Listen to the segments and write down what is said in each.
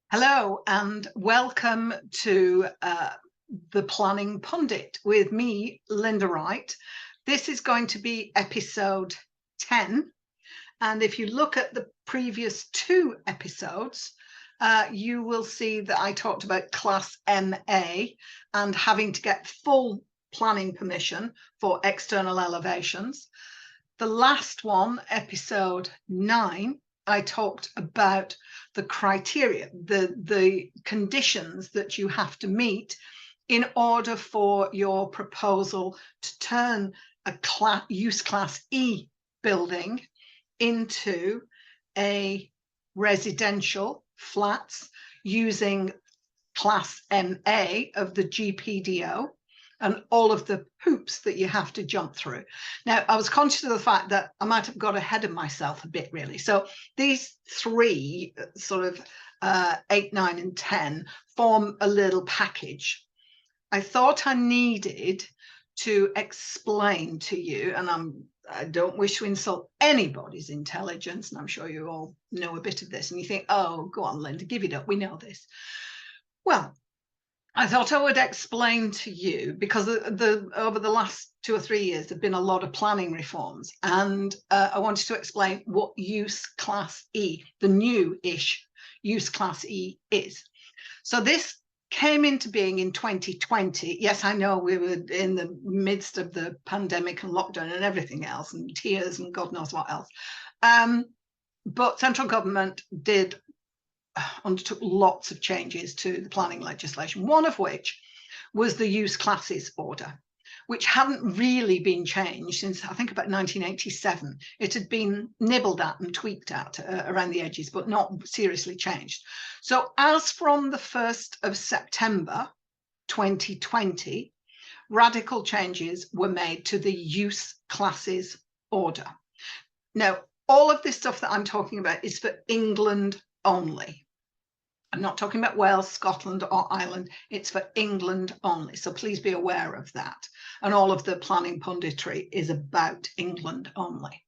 Hello and welcome to the Planning Pundit with me, Linda Wright. This is going to be episode 10. And if you look at the previous two episodes, you will see that I talked about Class MA and having to get full planning permission for external elevations. The last one, episode 9, I talked about the criteria, the conditions that you have to meet in order for your proposal to turn a use class E building into a residential flats using class MA of the GPDO and all of the hoops that you have to jump through. Now, I was conscious of the fact that I might have got ahead of myself a bit, really. So these three sort of 8, 9, and 10 form a little package. I thought I needed to explain to you, and I don't wish to insult anybody's intelligence, and I'm sure you all know a bit of this, and you think, oh, go on, Linda, give it up, we know this. Well, I thought I would explain to you, because over the last 2 or 3 years, there have been a lot of planning reforms, and I wanted to explain what Use Class E, the new-ish Use Class E is. So this came into being in 2020. Yes, I know we were in the midst of the pandemic and lockdown and everything else, and tears and God knows what else. But central government undertook lots of changes to the planning legislation, one of which was the use classes order, which hadn't really been changed since, I think, about 1987. It had been nibbled at and tweaked at around the edges, but not seriously changed. So as from the 1st of September 2020, radical changes were made to the use classes order. Now, all of this stuff that I'm talking about is for England only. I'm not talking about Wales, Scotland, or Ireland. It's for England only. So please be aware of that. And all of the planning punditry is about England only.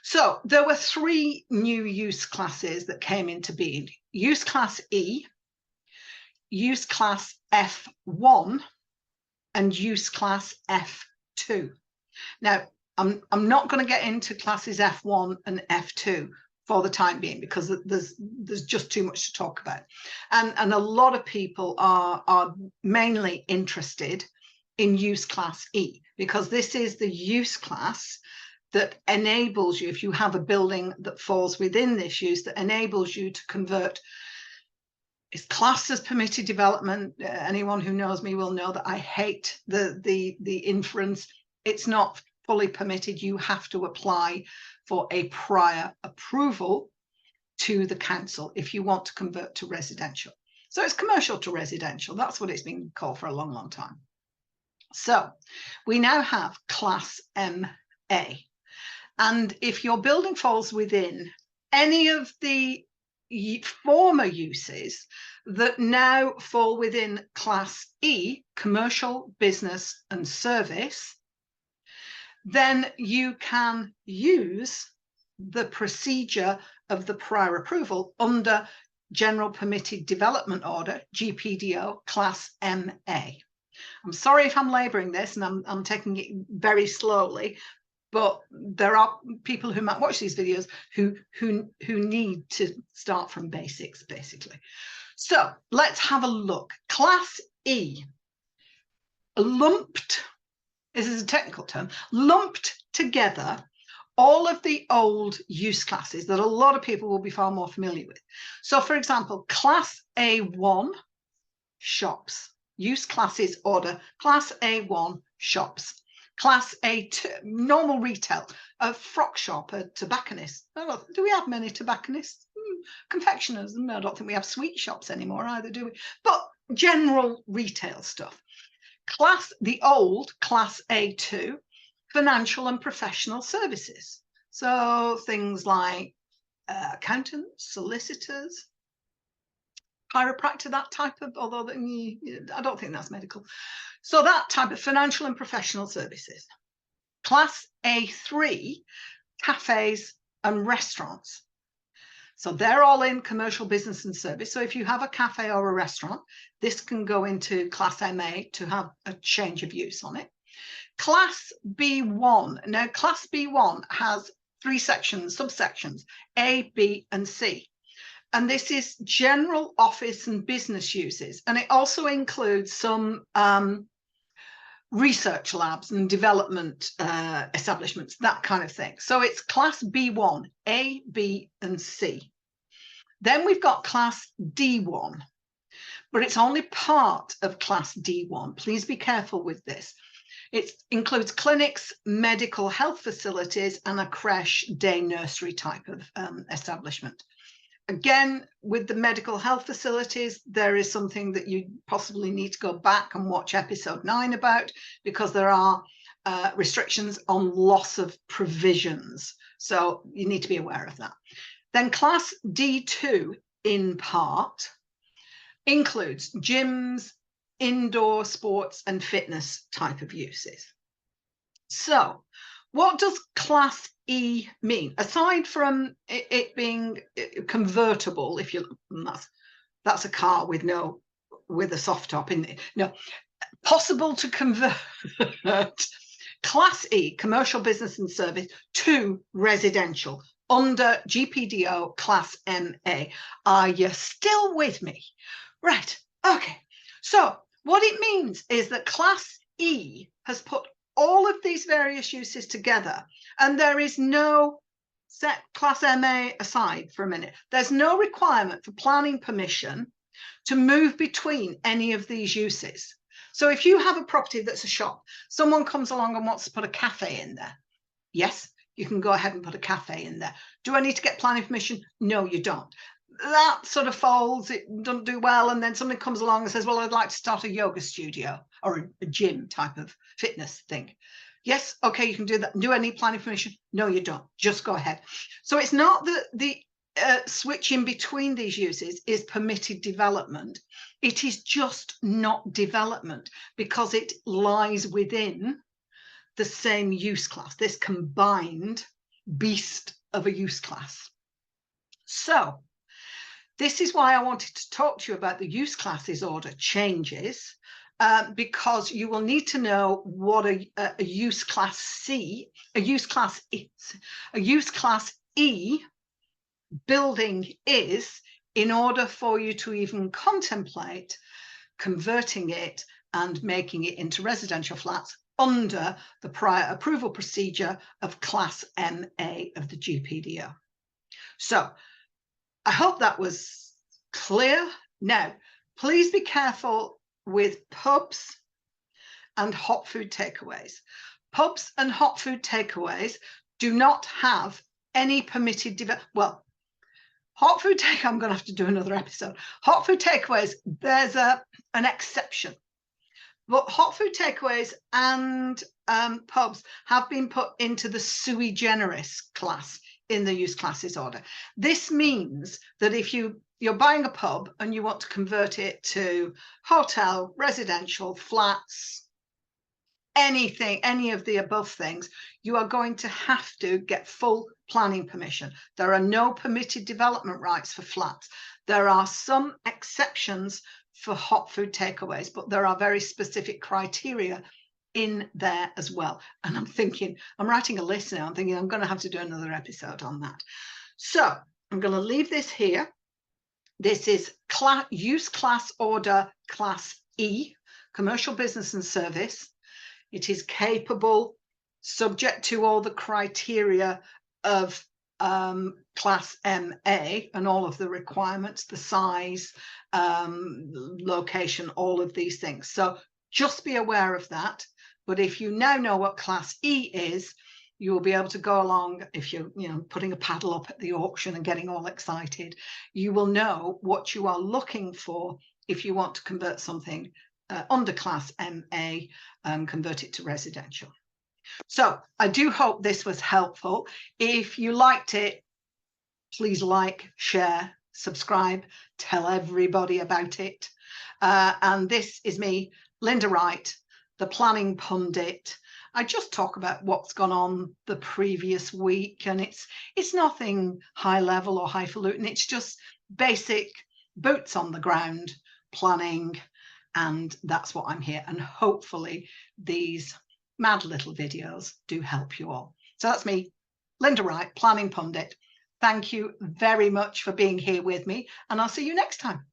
So there were 3 new use classes that came into being: Use Class E, Use Class F1, and Use Class F2. Now, I'm not going to get into classes F1 and F2 for the time being, because there's just too much to talk about. And a lot of people are mainly interested in Use Class E, because this is the use class that enables you, if you have a building that falls within this use, that enables you to convert. It's classed as permitted development. Anyone who knows me will know that I hate the inference. It's not fully permitted. You have to apply for a prior approval to the council if you want to convert to residential. So it's commercial to residential. That's what it's been called for a long, long time. So we now have Class MA. And if your building falls within any of the former uses that now fall within Class E, commercial, business, and service, then you can use the procedure of the prior approval under General Permitted Development Order, GPDO, Class MA. I'm sorry if I'm labouring this, and I'm taking it very slowly, but there are people who might watch these videos who need to start from basics, basically. So let's have a look. Class E, lumped, this is a technical term, lumped together all of the old use classes that a lot of people will be far more familiar with. So, for example, Class A1, shops. Use classes order, Class A1, shops. Class A2, normal retail, a frock shop, a tobacconist. Do we have many tobacconists? Confectioners. No, I don't think we have sweet shops anymore either, do we? But general retail stuff. The old Class A2, financial and professional services. So things like accountants, solicitors, chiropractor, that type of, although I don't think that's medical. So that type of financial and professional services. Class A3, cafes and restaurants. So they're all in commercial business and service. So if you have a cafe or a restaurant, this can go into Class MA to have a change of use on it. Class B1. Now, Class B1 has 3 sections, subsections, A, B, and C. And this is general office and business uses. And it also includes some research labs and development establishments, that kind of thing. So it's Class B1, A, B, and C. Then we've got Class D1, but it's only part of Class D1. Please be careful with this. It includes clinics, medical health facilities, and a creche, day nursery type of establishment. Again, with the medical health facilities, there is something that you possibly need to go back and watch episode 9 about, because there are restrictions on loss of provisions. So you need to be aware of that. Then Class D2, in part, includes gyms, indoor sports and fitness type of uses. So what does Class E mean? Aside from it being convertible, if you, that's a car with a soft top in it. No, possible to convert Class E, commercial business and service, to residential under GPDO Class MA. Are you still with me? Right. Okay. So what it means is that Class E has put all of these various uses together, and there is no, set Class MA aside for a minute, there's no requirement for planning permission to move between any of these uses. So if you have a property that's a shop, someone comes along and wants to put a cafe in there, yes, you can go ahead and put a cafe in there. Do I need to get planning permission? No, you don't. That sort of falls, it doesn't do well, and then somebody comes along and says, well, I'd like to start a yoga studio or a gym type of fitness thing. Yes, okay, you can do that. Do I need planning permission? No, you don't. Just go ahead. So it's not that the switching between these uses is permitted development. It is just not development, because it lies within the same use class, this combined beast of a use class. So this is why I wanted to talk to you about the use classes order changes, because you will need to know what a use class C, a use class E building is, in order for you to even contemplate converting it and making it into residential flats under the prior approval procedure of Class MA of the GPDO. So I hope that was clear. Now, please be careful with pubs and hot food takeaways. Pubs and hot food takeaways do not have any permitted hot food take, I'm going to have to do another episode. Hot food takeaways, there's an exception. But hot food takeaways and pubs have been put into the sui generis class in the use classes order. This means that if you're buying a pub and you want to convert it to hotel, residential, flats, anything, any of the above things, you are going to have to get full planning permission. There are no permitted development rights for flats. There are some exceptions for hot food takeaways, but there are very specific criteria in there as well. And I'm writing a list now. I'm thinking I'm going to have to do another episode on that. So I'm going to leave this here. This is use class order Class E, commercial business and service. It is capable, subject to all the criteria of Class MA and all of the requirements, the size, location, all of these things. So just be aware of that. But if you now know what Class E is, you will be able to go along. If you're putting a paddle up at the auction and getting all excited, you will know what you are looking for if you want to convert something under Class MA and convert it to residential. So I do hope this was helpful. If you liked it, please like, share, subscribe, tell everybody about it. And this is me, Linda Wright, the Planning Pundit. I just talk about what's gone on the previous week, and it's nothing high level or highfalutin. It's just basic boots on the ground planning, and that's what I'm here. And hopefully these mad little videos do help you all. So that's me, Linda Wright, Planning Pundit. Thank you very much for being here with me, and I'll see you next time.